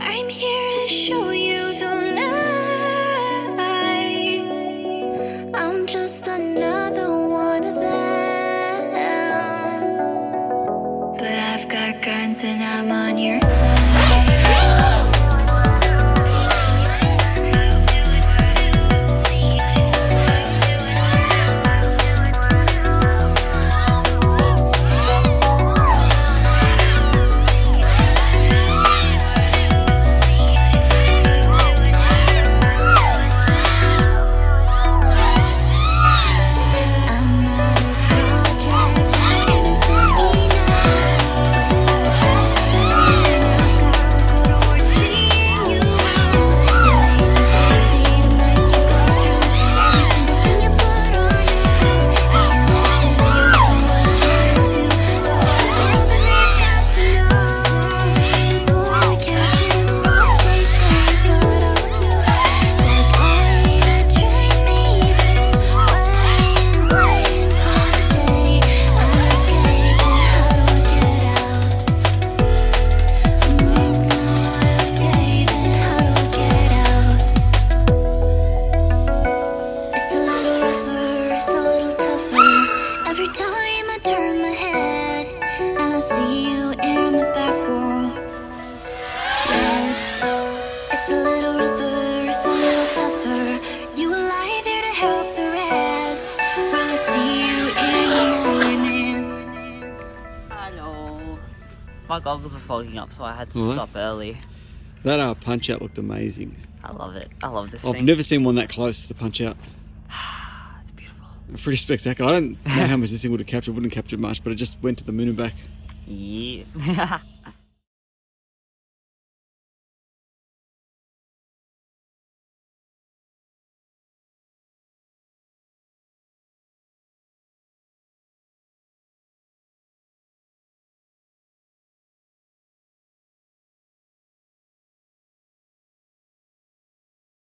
I'm here to show you the light. I'm just another one of them, but I've got guns and I'm on your side. My goggles were fogging up, so I had to stop early. That punch out looked amazing. I love it. I love this I've thing. never seen one that close to the punch out. It's beautiful. Pretty spectacular. I don't know how much this thing would have captured. Wouldn't have captured much, but it just went to the moon and back. Yeah.